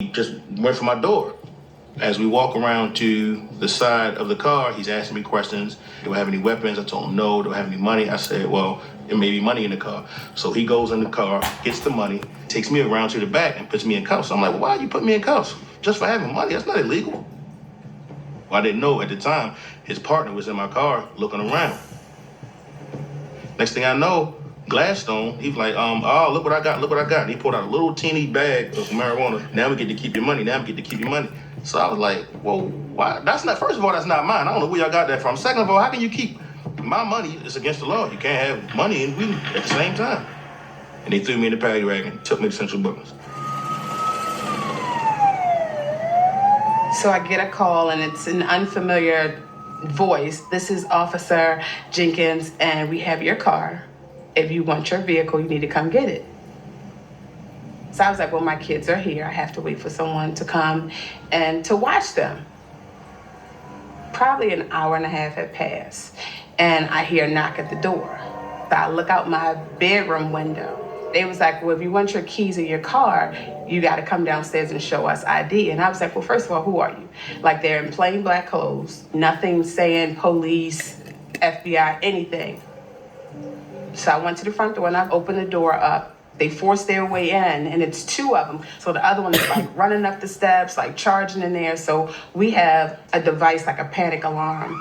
He just went for my door. As we walk around to the side of the car, he's asking me questions. Do I have any weapons? I told him no. Do I have any money? I said, well, there may be money in the car. So he goes in the car, gets the money, takes me around to the back and puts me in cuffs. I'm like, well, why you put me in cuffs? Just for having money? That's not illegal. Well, I didn't know at the time his partner was in my car looking around. Next thing I know, Gladstone, he was like, oh, look what I got, look what I got. And he pulled out a little teeny bag of marijuana. Now we get to keep your money. Now we get to keep your money. So I was like, well, why? That's not, first of all, that's not mine. I don't know where y'all got that from. Second of all, how can you keep my money? It's against the law. You can't have money and weed at the same time. And they threw me in the paddy wagon, took me to Central Bookings. So I get a call and it's an unfamiliar voice. This is Officer Jenkins and we have your car. If you want your vehicle, you need to come get it. So I was like, well, my kids are here. I have to wait for someone to come and to watch them. Probably an hour and a half had passed and I hear a knock at the door. So I look out my bedroom window. They was like, well, if you want your keys in your car, you got to come downstairs and show us ID. And I was like, well, first of all, who are you? Like, they're in plain black clothes, nothing saying police, FBI, anything. So I went to the front door and I opened the door up. They forced their way in and it's two of them. So the other one is like running up the steps, like charging in there. So we have a device like a panic alarm.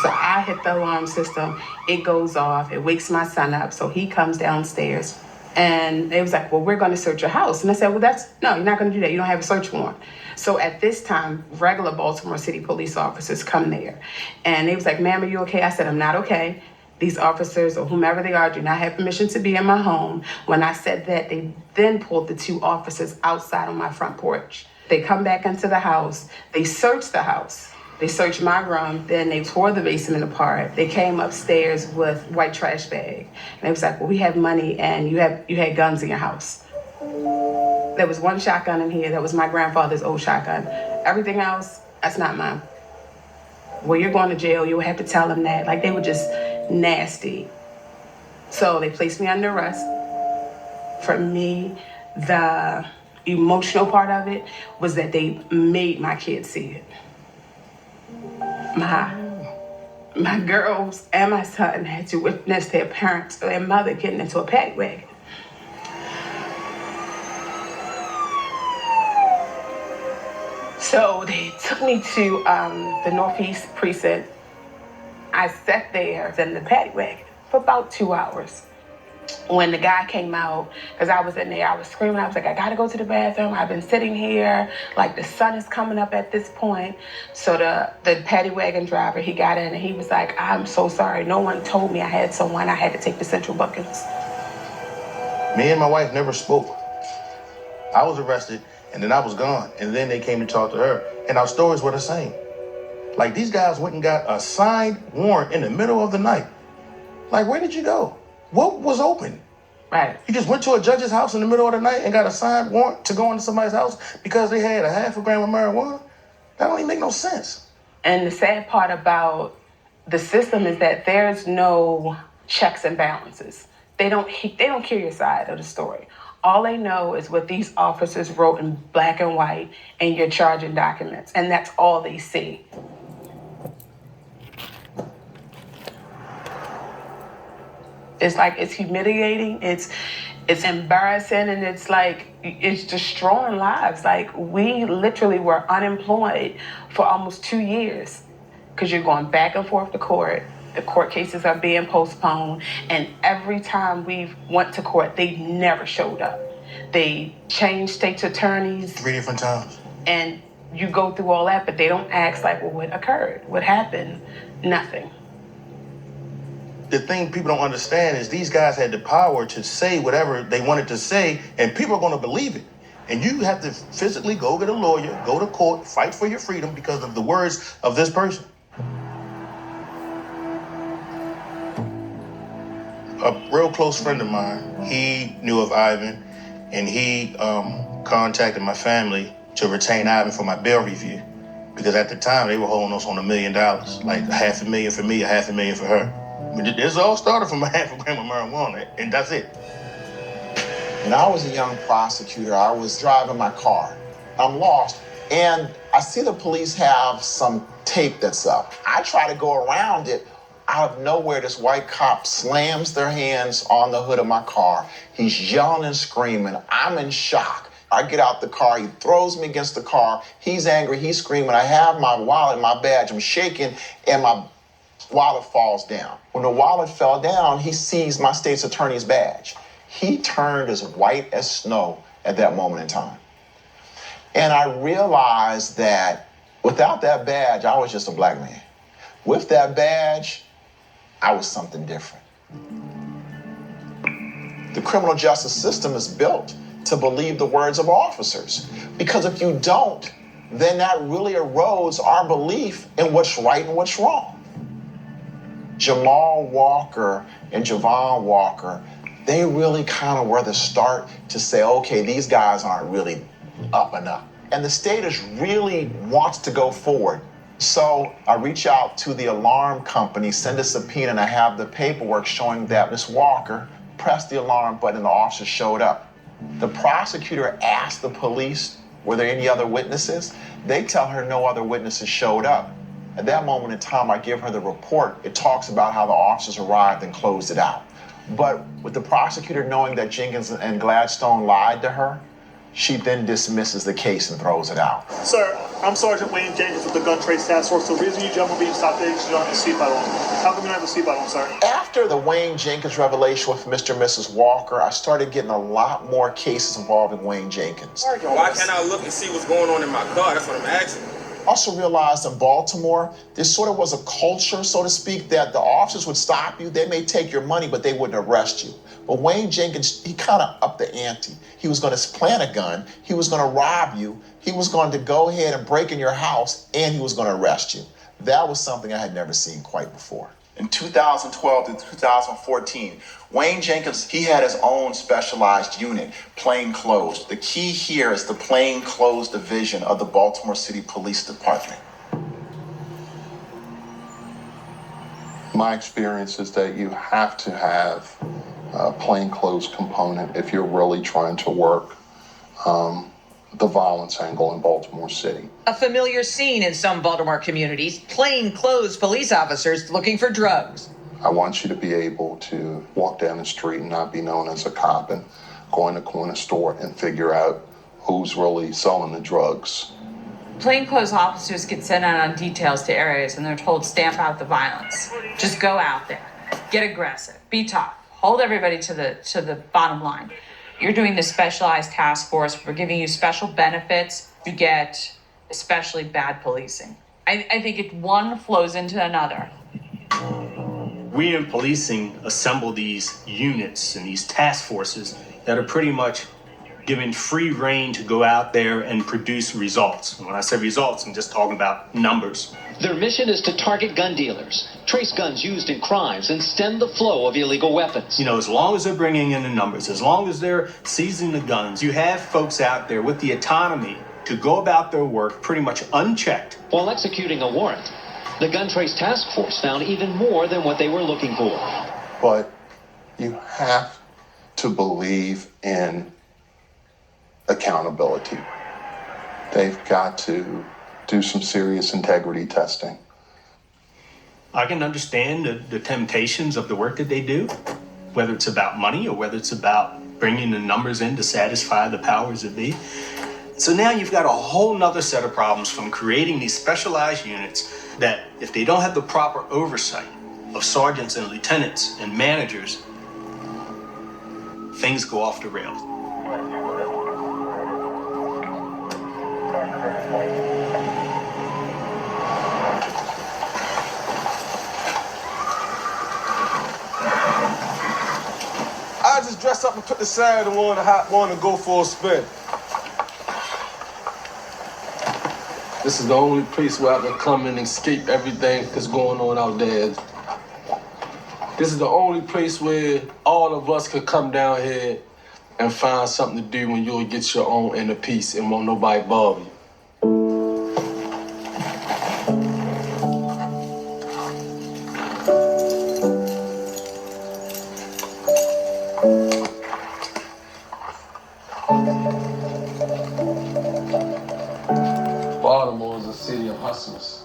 So I hit the alarm system, it goes off, it wakes my son up. So he comes downstairs. And they was like, well, we're going to search your house. And I said, well, no, you're not going to do that. You don't have a search warrant. So at this time, regular Baltimore City police officers come there. And they was like, ma'am, are you okay? I said, I'm not okay. These officers or whomever they are do not have permission to be in my home. When I said that, they then pulled the two officers outside on my front porch. They come back into the house. They search the house. They searched my room, then they tore the basement apart. They came upstairs with white trash bag. And they was like, well, we have money and you had guns in your house. There was one shotgun in here, that was my grandfather's old shotgun. Everything else, that's not mine. Well, you're going to jail, you'll have to tell them that. Like, they were just nasty. So they placed me under arrest. For me, the emotional part of it was that they made my kids see it. My girls and my son had to witness their parents or their mother getting into a paddy wagon. So they took me to the Northeast precinct. I sat there in the paddy wagon for about 2 hours. When the guy came out, because I was in there, I was screaming. I was like, I gotta go to the bathroom. I've been sitting here, like the sun is coming up at this point. So the paddy wagon driver, he got in and he was like, I'm so sorry. No one told me I had someone. I had to take the Central Bookings. Me and my wife never spoke. I was arrested and then I was gone. And then they came to talk to her and our stories were the same. Like, these guys went and got a signed warrant in the middle of the night. Like, where did you go? What was open? Right. You just went to a judge's house in the middle of the night and got a signed warrant to go into somebody's house because they had a half a gram of marijuana? That don't even make no sense. And the sad part about the system is that there's no checks and balances. They don't hear your side of the story. All they know is what these officers wrote in black and white and your charging documents, and that's all they see. It's like, it's humiliating, it's embarrassing, and it's like, it's destroying lives. Like, we literally were unemployed for almost 2 years because you're going back and forth to court. The court cases are being postponed, and every time we went to court, they never showed up. They changed state's attorneys. 3 different times. And you go through all that, but they don't ask, like, well, what occurred? What happened? Nothing. The thing people don't understand is these guys had the power to say whatever they wanted to say, and people are going to believe it. And you have to physically go get a lawyer, go to court, fight for your freedom because of the words of this person. A real close friend of mine, he knew of Ivan, and he contacted my family to retain Ivan for my bail review. Because at the time, they were holding us on $1 million, like $500,000 for me, $500,000 for her. I mean, this all started from a half a gram of marijuana, and that's it. When I was a young prosecutor, I was driving my car I'm lost. And I see the police have some tape that's up. I try to go around it. Out of nowhere, this white cop slams their hands on the hood of my car. He's yelling and screaming. I'm in shock. I get out the car. He throws me against the car. He's angry. He's screaming. I have my wallet, my badge. I'm shaking, and my wallet falls down. When the wallet fell down, he sees my state's attorney's badge. He turned as white as snow at that moment in time. And I realized that without that badge, I was just a black man. With that badge, I was something different. The criminal justice system is built to believe the words of officers. Because if you don't, then that really erodes our belief in what's right and what's wrong. Jamal Walker and Javon Walker, they really kind of were the start to say, okay, these guys aren't really up and up. And the state is really wants to go forward. So I reach out to the alarm company, send a subpoena, and I have the paperwork showing that Ms. Walker pressed the alarm button and the officer showed up. The prosecutor asked the police, were there any other witnesses? They tell her no other witnesses showed up. At that moment in time, I give her the report. It talks about how the officers arrived and closed it out. But with the prosecutor knowing that Jenkins and Gladstone lied to her, she then dismisses the case and throws it out. Sir, I'm Sergeant Wayne Jenkins with the Gun Trace Task Force. The reason you jumped being stopped there is you don't have a seatbelt on. How come you don't have a seatbelt on, sir? After the Wayne Jenkins revelation with Mr. and Mrs. Walker, I started getting a lot more cases involving Wayne Jenkins. Why can't I look and see what's going on in my car? That's what I'm asking. Also realized in Baltimore, there sort of was a culture, so to speak, that the officers would stop you. They may take your money, but they wouldn't arrest you. But Wayne Jenkins, he kind of upped the ante. He was going to plant a gun. He was going to rob you. He was going to go ahead and break in your house, and he was going to arrest you. That was something I had never seen quite before. In 2012 to 2014, Wayne Jenkins, he had his own specialized unit, plainclothes. The key here is the plainclothes division of the Baltimore City Police Department. My experience is that you have to have a plainclothes component if you're really trying to work the violence angle in Baltimore City. A familiar scene in some Baltimore communities, plainclothes police officers looking for drugs. I want you to be able to walk down the street and not be known as a cop and go in a corner store and figure out who's really selling the drugs. Plainclothes officers get sent out on details to areas and they're told stamp out the violence. Just go out there, get aggressive, be tough, hold everybody to the bottom line. You're doing this specialized task force. We're giving you special benefits. You get especially bad policing. I think one flows into another. We in policing assemble these units and these task forces that are pretty much given free rein to go out there and produce results. And when I say results, I'm just talking about numbers. Their mission is to target gun dealers, trace guns used in crimes, and stem the flow of illegal weapons. You know, as long as they're bringing in the numbers, as long as they're seizing the guns, you have folks out there with the autonomy to go about their work pretty much unchecked. While executing a warrant, the Gun Trace Task Force found even more than what they were looking for. But you have to believe in accountability. They've got to do some serious integrity testing. I can understand the temptations of the work that they do, whether it's about money or whether it's about bringing the numbers in to satisfy the powers that be. So now you've got a whole nother set of problems from creating these specialized units that if they don't have the proper oversight of sergeants and lieutenants and managers, things go off the rails. I just dress up and put the Saturday on the hot one and go for a spin. This is the only place where I can come and escape everything that's going on out there. This is the only place where all of us could come down here and find something to do when you'll get your own inner peace and won't nobody bother you. Baltimore is a city of hustlers.